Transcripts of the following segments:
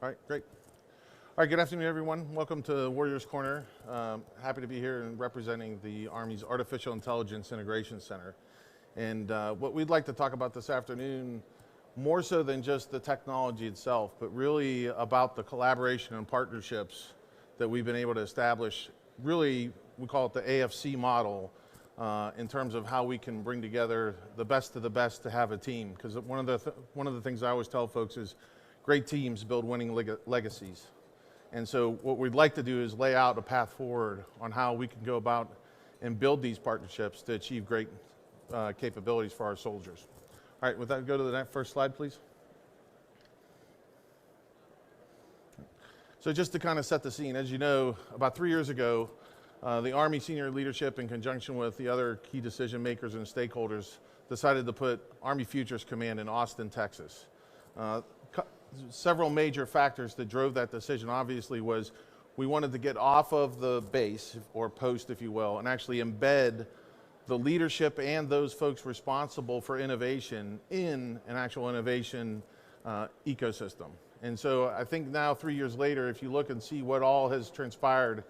All right, great. All right, good afternoon, everyone. Welcome to Warriors Corner. Happy to be here and representing the Army's Artificial Intelligence Integration Center. And what we'd like to talk about this afternoon, more so than just the technology itself, but really about the collaboration and partnerships that we've been able to establish. Really, we call it the AFC model in terms of how we can bring together the best of the best to have a team. Because one of the things I always tell folks is great teams build winning legacies. And so what we'd like to do is lay out a path forward on how we can go about and build these partnerships to achieve great capabilities for our soldiers. All right, with that, go to the first slide, please. So just to kind of set the scene, as you know, about 3 years ago, the Army senior leadership, in conjunction with the other key decision makers and stakeholders, decided to put Army Futures Command in Austin, Texas. Several major factors that drove that decision, obviously, was we wanted to get off of the base, or post, if you will, and actually embed the leadership and those folks responsible for innovation in an actual innovation ecosystem. And so I think now, 3 years later, if you look and see what all has transpired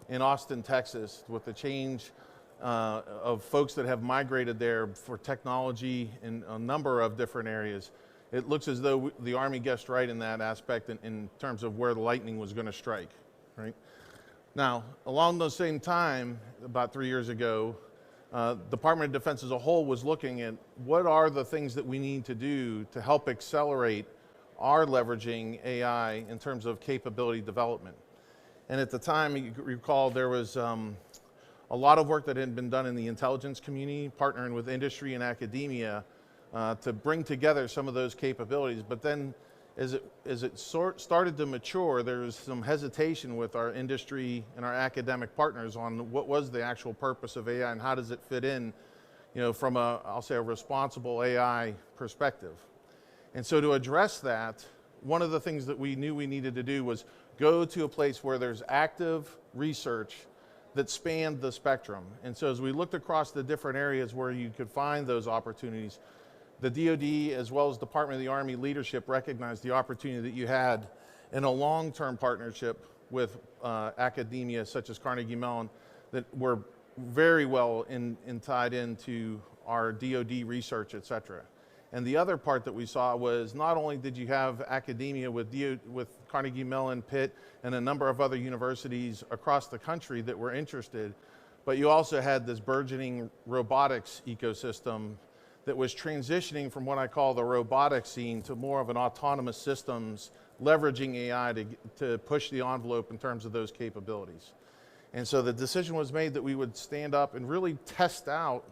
in Austin, Texas, with the change of folks that have migrated there for technology in a number of different areas, it looks as though the Army guessed right in that aspect in terms of where the lightning was going to strike, right? Now, along the same time, about 3 years ago, Department of Defense as a whole was looking at what are the things that we need to do to help accelerate our leveraging AI in terms of capability development. And at the time, you recall, there was a lot of work that had been done in the intelligence community, partnering with industry and academia, to bring together some of those capabilities. But then as it started to mature, there was some hesitation with our industry and our academic partners on what was the actual purpose of AI and how does it fit in, from I'll say a responsible AI perspective. And so to address that, one of the things that we knew we needed to do was go to a place where there's active research that spanned the spectrum. And so as we looked across the different areas where you could find those opportunities, the DoD, as well as Department of the Army leadership, recognized the opportunity that you had in a long-term partnership with academia, such as Carnegie Mellon, that were very well tied into our DoD research, et cetera. And the other part that we saw was not only did you have academia with Carnegie Mellon, Pitt, and a number of other universities across the country that were interested, but you also had this burgeoning robotics ecosystem that was transitioning from what I call the robotic scene to more of an autonomous systems, leveraging AI to push the envelope in terms of those capabilities. And so the decision was made that we would stand up and really test out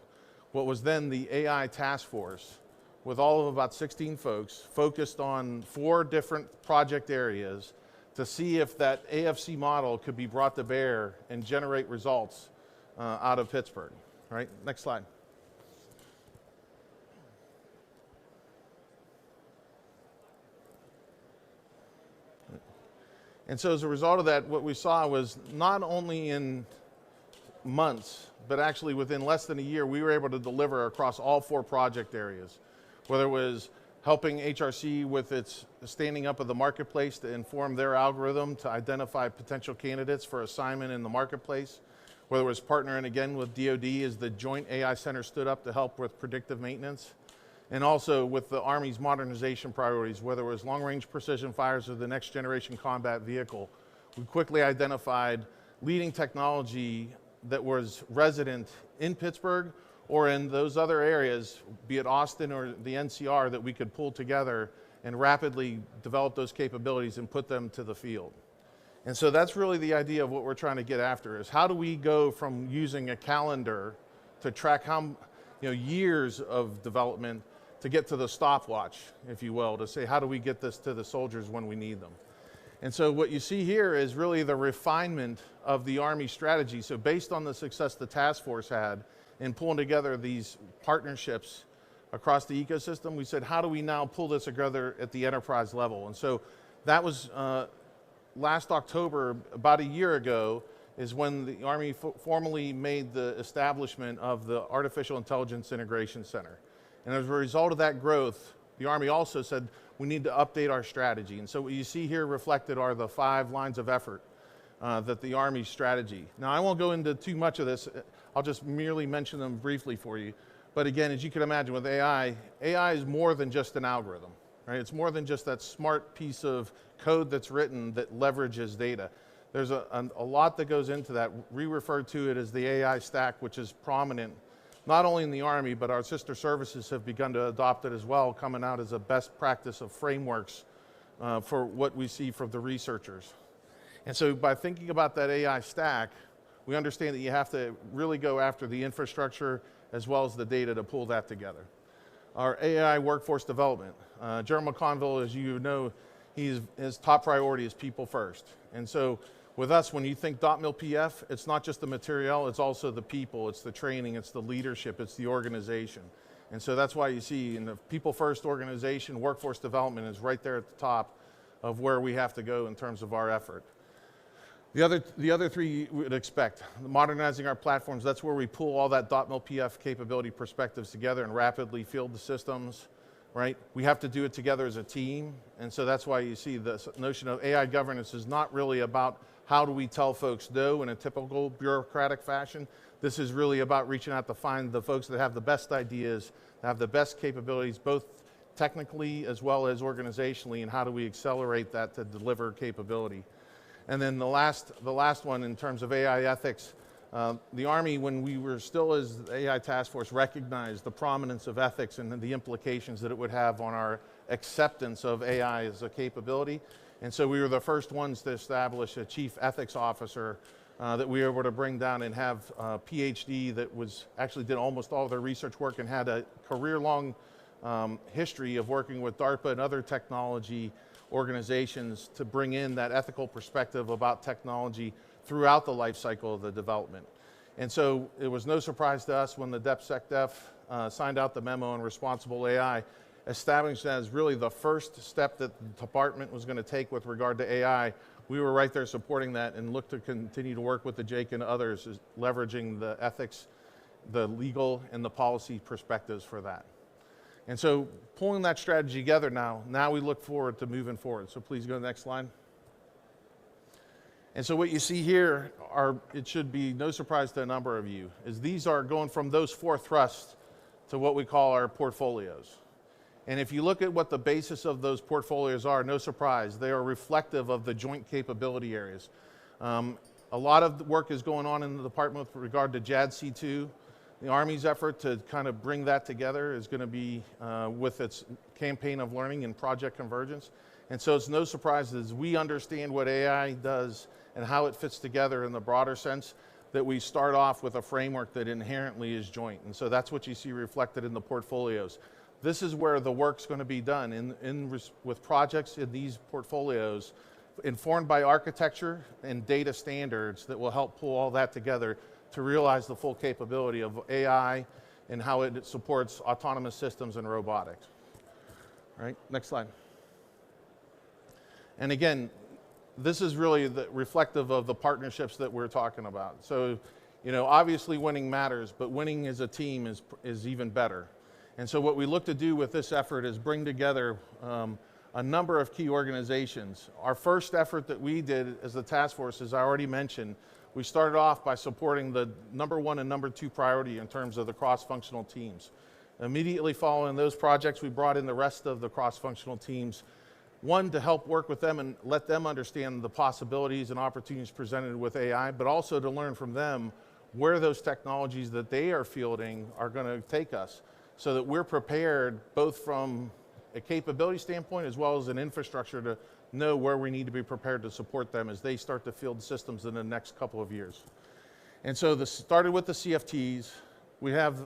what was then the AI task force, with all of about 16 folks focused on 4 different project areas to see if that AFC model could be brought to bear and generate results out of Pittsburgh. All right, next slide. And so as a result of that, what we saw was not only in months, but actually within less than a year, we were able to deliver across all 4 project areas, whether it was helping HRC with its standing up of the marketplace to inform their algorithm to identify potential candidates for assignment in the marketplace, whether it was partnering again with DoD as the Joint AI Center stood up to help with predictive maintenance, and also with the Army's modernization priorities, whether it was long-range precision fires or the next generation combat vehicle. We quickly identified leading technology that was resident in Pittsburgh or in those other areas, be it Austin or the NCR, that we could pull together and rapidly develop those capabilities and put them to the field. And so that's really the idea of what we're trying to get after, is how do we go from using a calendar to track years of development to get to the stopwatch, if you will, to say how do we get this to the soldiers when we need them. And so what you see here is really the refinement of the Army strategy. So based on the success the task force had in pulling together these partnerships across the ecosystem, we said, how do we now pull this together at the enterprise level? And so that was last October, about a year ago, is when the Army formally made the establishment of the Artificial Intelligence Integration Center. And as a result of that growth, the Army also said we need to update our strategy. And so what you see here reflected are the 5 lines of effort that the Army strategy. Now I won't go into too much of this, I'll just merely mention them briefly for you. But again, as you can imagine with AI, AI is more than just an algorithm, right? It's more than just that smart piece of code that's written that leverages data. There's a lot that goes into that. We refer to it as the AI stack, which is prominent not only in the Army, but our sister services have begun to adopt it as well, coming out as a best practice of frameworks for what we see from the researchers. And so by thinking about that AI stack, we understand that you have to really go after the infrastructure as well as the data to pull that together. Our AI workforce development. General McConville, as you know, his top priority is people first. And so with us, when you think .mil PF, it's not just the material, it's also the people, it's the training, it's the leadership, it's the organization. And so that's why you see in the people first organization, workforce development is right there at the top of where we have to go in terms of our effort. The other 3 you would expect, modernizing our platforms, that's where we pull all that .mil PF capability perspectives together and rapidly field the systems, right? We have to do it together as a team, and so that's why you see this notion of AI governance is not really about how do we tell folks no in a typical bureaucratic fashion. This is really about reaching out to find the folks that have the best ideas, that have the best capabilities, both technically as well as organizationally, and how do we accelerate that to deliver capability. And then the last one in terms of AI ethics, the Army, when we were still as the AI task force, recognized the prominence of ethics and the implications that it would have on our acceptance of AI as a capability. And so we were the first ones to establish a chief ethics officer that we were able to bring down and have a PhD that actually did almost all of their research work and had a career-long history of working with DARPA and other technology organizations to bring in that ethical perspective about technology throughout the life cycle of the development. And so it was no surprise to us when the DepSecDef signed out the memo on responsible AI, established as really the first step that the department was going to take with regard to AI. We were right there supporting that and look to continue to work with the JAIC and others, leveraging the ethics, the legal, and the policy perspectives for that. And so pulling that strategy together now we look forward to moving forward. So please go to the next slide. And so what you see here it should be no surprise to a number of you, is these are going from those 4 thrusts to what we call our portfolios. And if you look at what the basis of those portfolios are, no surprise, they are reflective of the joint capability areas. A lot of work is going on in the department with regard to JADC2. The Army's effort to kind of bring that together is going to be with its campaign of learning and project convergence. And so it's no surprise as we understand what AI does and how it fits together in the broader sense that we start off with a framework that inherently is joint. And so that's what you see reflected in the portfolios. This is where the work's going to be done with projects in these portfolios informed by architecture and data standards that will help pull all that together to realize the full capability of AI and how it supports autonomous systems and robotics. All right, next slide. And again, this is really reflective of the partnerships that we're talking about. So, you know, obviously winning matters, but winning as a team is even better. And so what we look to do with this effort is bring together a number of key organizations. Our first effort that we did as the task force, as I already mentioned, we started off by supporting the #1 and #2 priority in terms of the cross-functional teams. Immediately following those projects, we brought in the rest of the cross-functional teams, one, to help work with them and let them understand the possibilities and opportunities presented with AI, but also to learn from them where those technologies that they are fielding are going to take us, so that we're prepared both from a capability standpoint as well as an infrastructure to know where we need to be prepared to support them as they start to field systems in the next couple of years. And so this started with the CFTs. We have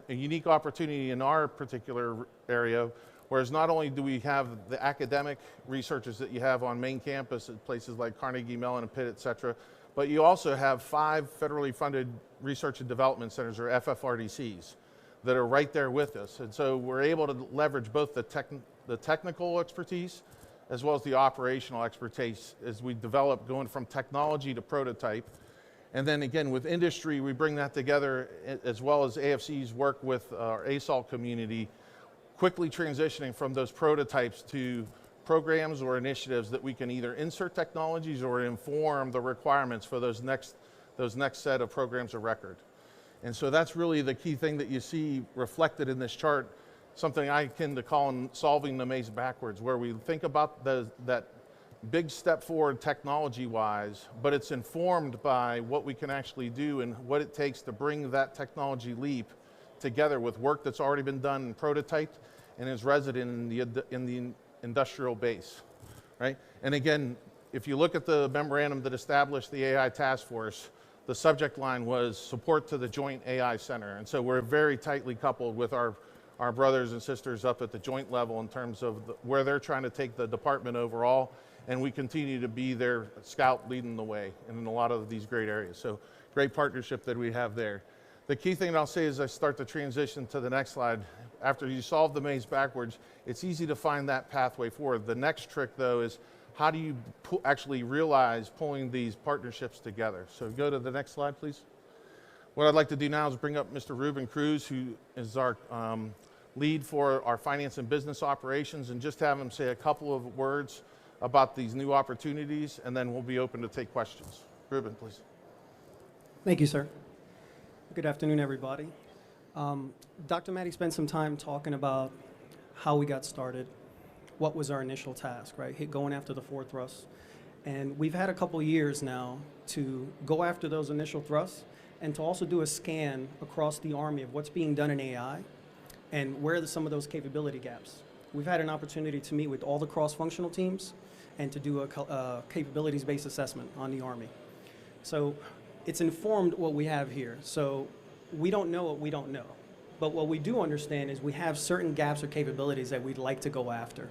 a unique opportunity in our particular area, whereas not only do we have the academic researchers that you have on main campus at places like Carnegie Mellon and Pitt, et cetera, but you also have 5 federally funded research and development centers, or FFRDCs, that are right there with us. And so we're able to leverage both the technical expertise as well as the operational expertise as we develop going from technology to prototype. And then again, with industry, we bring that together as well as AFC's work with our ASOL community, quickly transitioning from those prototypes to programs or initiatives that we can either insert technologies or inform the requirements for those next set of programs of record. And so that's really the key thing that you see reflected in this chart, something I tend to call solving the maze backwards, where we think about that big step forward technology-wise, but it's informed by what we can actually do and what it takes to bring that technology leap together with work that's already been done and prototyped and is resident in the industrial base, right? And again, if you look at the memorandum that established the AI task force, the subject line was support to the Joint AI Center. And so we're very tightly coupled with our brothers and sisters up at the joint level in terms of where they're trying to take the department overall. And we continue to be their scout leading the way in a lot of these great areas. So great partnership that we have there. The key thing I'll say as I start to transition to the next slide, after you solve the maze backwards, it's easy to find that pathway forward. The next trick though is how do you actually realize pulling these partnerships together? So go to the next slide, please. What I'd like to do now is bring up Mr. Ruben Cruz, who is our lead for our finance and business operations, and just have him say a couple of words about these new opportunities, and then we'll be open to take questions. Ruben, please. Thank you, sir. Good afternoon, everybody. Dr. Maddie spent some time talking about how we got started, what was our initial task, right? Going after the 4 thrusts. And we've had a couple years now to go after those initial thrusts and to also do a scan across the Army of what's being done in AI and where are some of those capability gaps. We've had an opportunity to meet with all the cross-functional teams and to do a capabilities-based assessment on the Army. So it's informed what we have here. So we don't know what we don't know. But what we do understand is we have certain gaps or capabilities that we'd like to go after.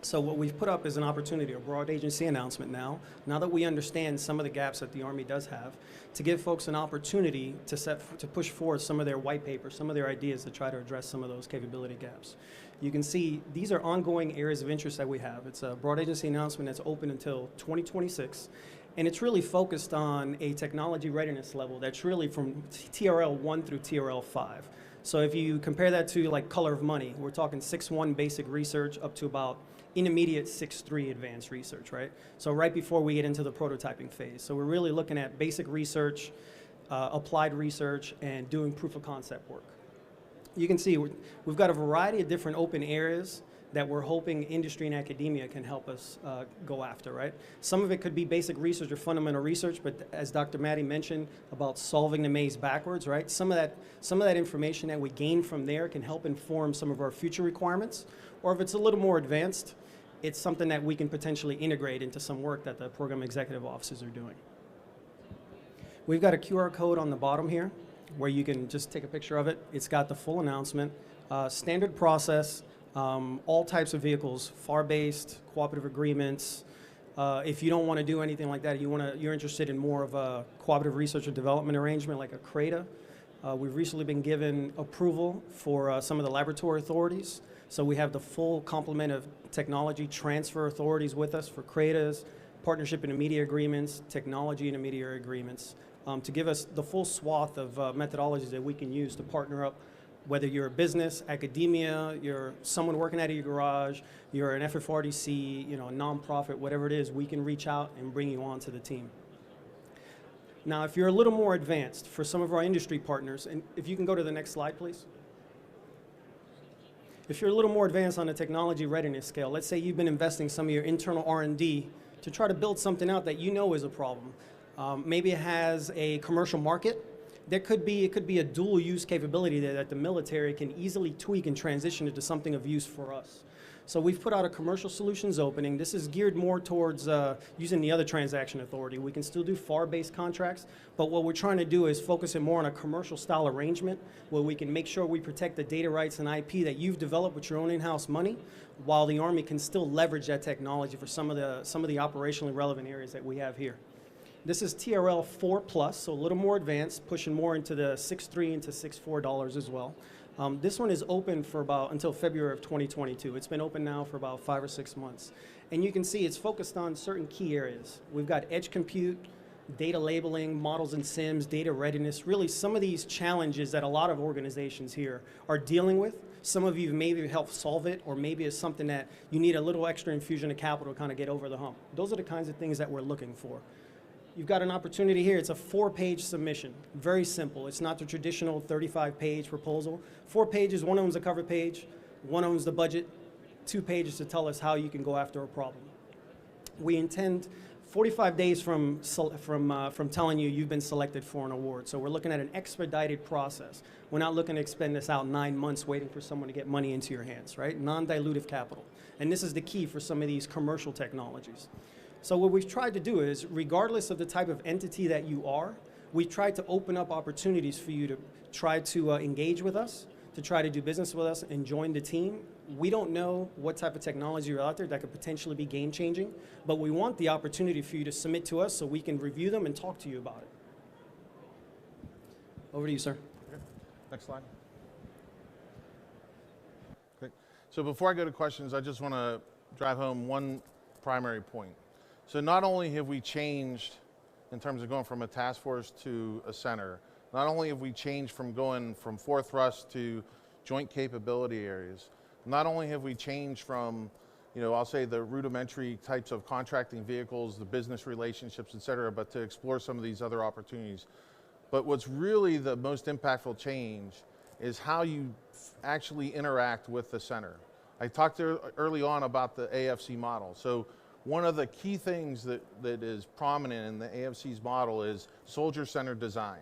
So what we've put up is an opportunity, a broad agency announcement now that we understand some of the gaps that the Army does have, to give folks an opportunity to push forward some of their white papers, some of their ideas to try to address some of those capability gaps. You can see these are ongoing areas of interest that we have. It's a broad agency announcement that's open until 2026, and it's really focused on a technology readiness level that's really from TRL 1 through TRL 5. So if you compare that to like color of money, we're talking 6.1 basic research up to about intermediate 6.3 advanced research, right? So right before we get into the prototyping phase. So we're really looking at basic research, applied research, and doing proof of concept work. You can see we've got a variety of different open areas that we're hoping industry and academia can help us go after, right? Some of it could be basic research or fundamental research, but as Dr. Maddie mentioned about solving the maze backwards, right? Some of that information that we gain from there can help inform some of our future requirements, or if it's a little more advanced, it's something that we can potentially integrate into some work that the program executive officers are doing. We've got a QR code on the bottom here where you can just take a picture of it. It's got the full announcement, standard process, all types of vehicles, FAR-based, cooperative agreements. If you don't want to do anything like that, you're interested in more of a cooperative research or development arrangement like a CRADA. We've recently been given approval for some of the laboratory authorities. So we have the full complement of technology transfer authorities with us for CRADAs, partnership intermediate agreements, technology intermediary agreements, to give us the full swath of methodologies that we can use to partner up. Whether you're a business, academia, you're someone working out of your garage, you're an FFRDC, a nonprofit, whatever it is, we can reach out and bring you on to the team. Now, if you're a little more advanced for some of our industry partners, and if you can go to the next slide, please. If you're a little more advanced on the technology readiness scale, let's say you've been investing some of your internal R&D to try to build something out that you know is a problem. Maybe it has a commercial market. It could be a dual use capability there that the military can easily tweak and transition into something of use for us. So we've put out a commercial solutions opening. This is geared more towards using the other transaction authority. We can still do FAR-based contracts, but what we're trying to do is focus it more on a commercial style arrangement where we can make sure we protect the data rights and IP that you've developed with your own in-house money, while the Army can still leverage that technology for some of the operationally relevant areas that we have here. This is TRL 4+, so a little more advanced, pushing more into the $6.3 into $6.4 as well. This one is open for until February of 2022. It's been open now for about 5 or 6 months. And you can see it's focused on certain key areas. We've got edge compute, data labeling, models and sims, data readiness, really some of these challenges that a lot of organizations here are dealing with. Some of you maybe help solve it, or maybe it's something that you need a little extra infusion of capital to kind of get over the hump. Those are the kinds of things that we're looking for. You've got an opportunity here. It's a 4-page submission. Very simple. It's not the traditional 35-page proposal. 4 pages, one owns the cover page, one owns the budget, 2 pages to tell us how you can go after a problem. We intend 45 days from telling you you've been selected for an award. So we're looking at an expedited process. We're not looking to expend this out 9 months waiting for someone to get money into your hands, right? Non-dilutive capital. And this is the key for some of these commercial technologies. So what we've tried to do is, regardless of the type of entity that you are, we've tried to open up opportunities for you to try to engage with us, to try to do business with us and join the team. We don't know what type of technology are out there that could potentially be game-changing, but we want the opportunity for you to submit to us so we can review them and talk to you about it. Over to you, sir. Okay. Next slide. Okay. So before I go to questions, I just want to drive home one primary point. So not only have we changed in terms of going from a task force to a center, not only have we changed from going from 4 thrusts to joint capability areas, not only have we changed from, I'll say the rudimentary types of contracting vehicles, the business relationships, et cetera, but to explore some of these other opportunities. But what's really the most impactful change is how you actually interact with the center. I talked early on about the AFC model. So one of the key things that is prominent in the AFC's model is soldier-centered design.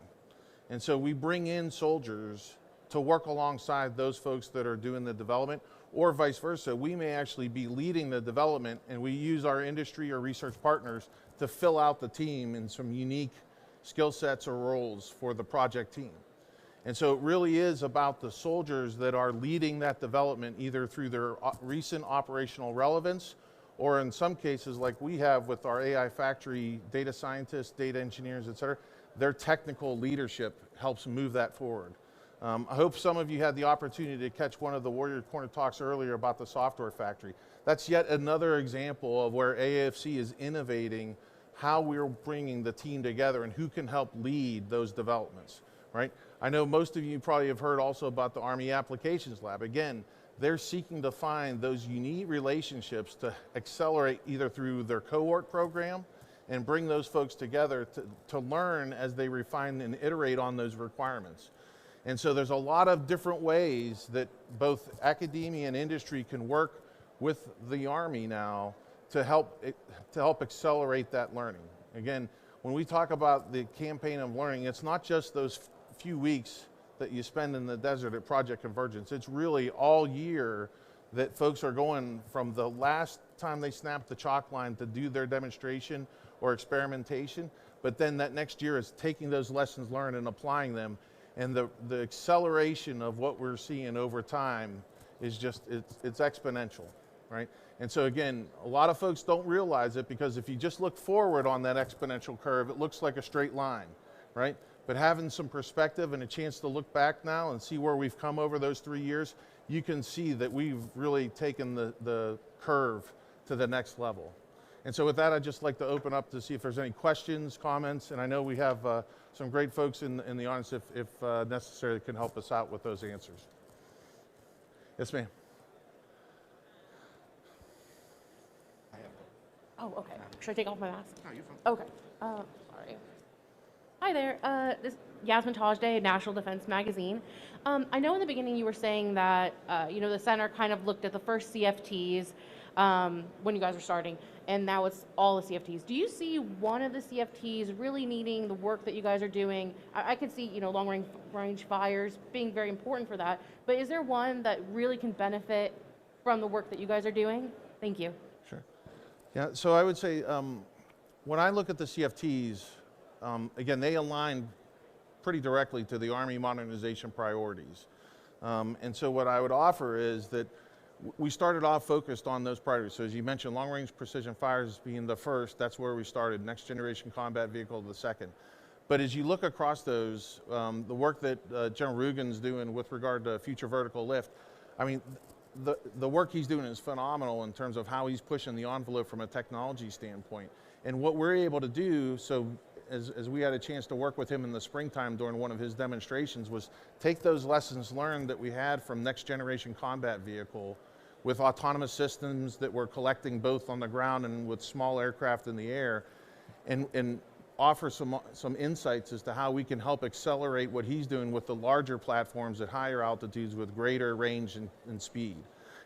And so we bring in soldiers to work alongside those folks that are doing the development, or vice versa. We may actually be leading the development, and we use our industry or research partners to fill out the team in some unique skill sets or roles for the project team. And so it really is about the soldiers that are leading that development, either through their recent operational relevance, or in some cases, like we have with our AI factory, data scientists, data engineers, et cetera, their technical leadership helps move that forward. I hope some of you had the opportunity to catch one of the Warrior Corner talks earlier about the software factory. That's yet another example of where AFC is innovating how we're bringing the team together and who can help lead those developments, right? I know most of you probably have heard also about the Army Applications Lab. Again, they're seeking to find those unique relationships to accelerate either through their cohort program and bring those folks together to learn as they refine and iterate on those requirements. And so there's a lot of different ways that both academia and industry can work with the Army now to help accelerate that learning. Again, when we talk about the campaign of learning, it's not just those few weeks that you spend in the desert at Project Convergence. It's really all year that folks are going from the last time they snapped the chalk line to do their demonstration or experimentation, but then that next year is taking those lessons learned and applying them. And the acceleration of what we're seeing over time is just, it's exponential, right? And so again, a lot of folks don't realize it, because if you just look forward on that exponential curve, it looks like a straight line, right? But having some perspective and a chance to look back now and see where we've come over those 3 years, you can see that we've really taken the curve to the next level. And so with that, I'd just like to open up to see if there's any questions, comments, and I know we have some great folks in the audience, if necessary, that can help us out with those answers. Yes, ma'am. Oh, okay. Should I take off my mask? No, you're fine. Okay. Sorry. Hi there. This is Yasmin Tajde, National Defense Magazine. I know in the beginning you were saying that the center kind of looked at the first CFTs when you guys were starting, and now it's all the CFTs. Do you see one of the CFTs really needing the work that you guys are doing? I could see long range fires being very important for that, but is there one that really can benefit from the work that you guys are doing? Thank you. Sure. Yeah, so I would say when I look at the CFTs, again, they align pretty directly to the Army modernization priorities. And so what I would offer is that we started off focused on those priorities. So as you mentioned, long-range precision fires being the first, that's where we started. Next generation combat vehicle, the second. But as you look across those, the work that General Rugen's doing with regard to future vertical lift, I mean, the work he's doing is phenomenal in terms of how he's pushing the envelope from a technology standpoint. And what we're able to do, so as we had a chance to work with him in the springtime during one of his demonstrations, was take those lessons learned that we had from next generation combat vehicle with autonomous systems that were collecting both on the ground and with small aircraft in the air, and offer some insights as to how we can help accelerate what he's doing with the larger platforms at higher altitudes with greater range and speed.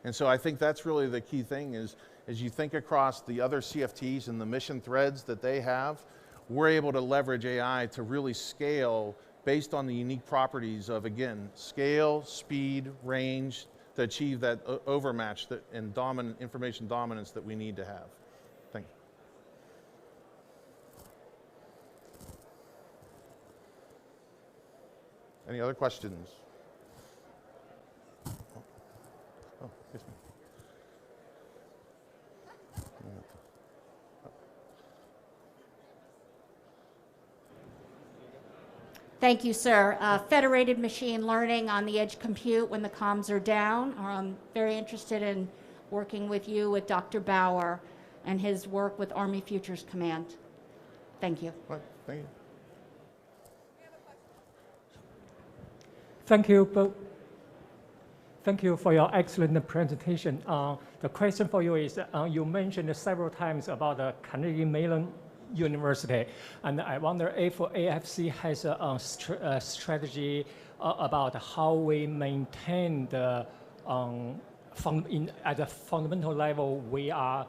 And so I think that's really the key thing is, as you think across the other CFTs and the mission threads that they have, we're able to leverage AI to really scale based on the unique properties of, again, scale, speed, range, to achieve that overmatch and information dominance that we need to have. Thank you. Any other questions? Oh, yes, ma'am. Thank you, sir. Federated machine learning on the edge compute when the comms are down. I'm very interested in working with you, with Dr. Bauer, and his work with Army Futures Command. Thank you. All right, thank you. Thank you. Thank you for your excellent presentation. The question for you is, you mentioned several times about the Carnegie Mellon University, and I wonder if AFC has a strategy about how we maintain the at the fundamental level we are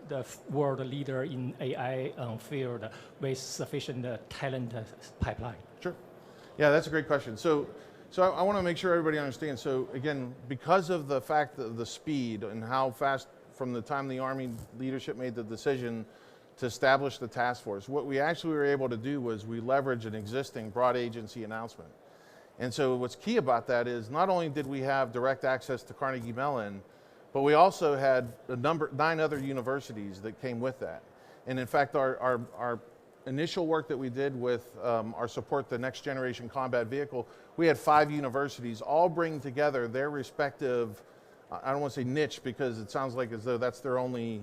the world leader in AI field with sufficient talent pipeline. Sure. Yeah, that's a great question. So I want to make sure everybody understands. So again, because of the fact that the speed and how fast from the time the Army leadership made the decision to establish the task force, what we actually were able to do was we leveraged an existing broad agency announcement. And so what's key about that is not only did we have direct access to Carnegie Mellon, but we also had 9 other universities that came with that. And in fact, our initial work that we did with our support the next generation combat vehicle, we had 5 universities all bring together their respective, I don't want to say niche because it sounds like as though that's their only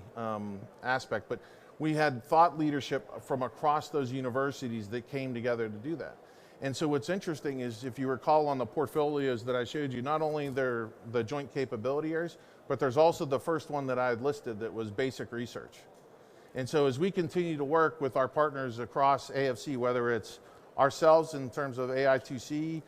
aspect, but we had thought leadership from across those universities that came together to do that. And so what's interesting is, if you recall on the portfolios that I showed you, not only they're the joint capability areas, but there's also the first one that I had listed that was basic research. And so as we continue to work with our partners across AFC, whether it's ourselves in terms of AI2C,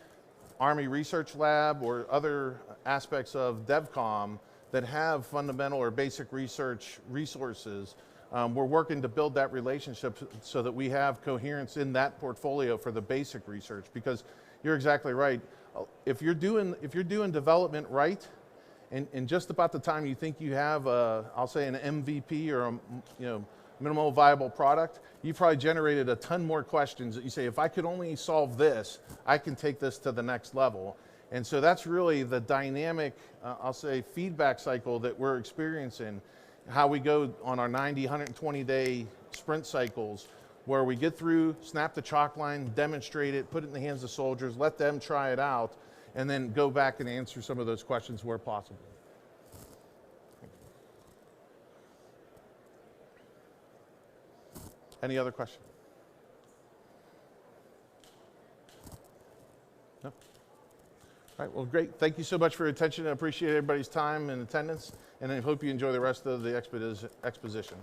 Army Research Lab, or other aspects of DevCom that have fundamental or basic research resources, we're working to build that relationship so that we have coherence in that portfolio for the basic research. Because you're exactly right. If you're doing development right, and just about the time you think you have I'll say an MVP or a minimal viable product, you've probably generated a ton more questions that you say, if I could only solve this, I can take this to the next level. And so that's really the dynamic, I'll say, feedback cycle that we're experiencing, how we go on our 90, 120-day sprint cycles, where we get through, snap the chalk line, demonstrate it, put it in the hands of soldiers, let them try it out, and then go back and answer some of those questions where possible. Any other questions? No? All right, well, great. Thank you so much for your attention. I appreciate everybody's time and attendance, and I hope you enjoy the rest of the exposition.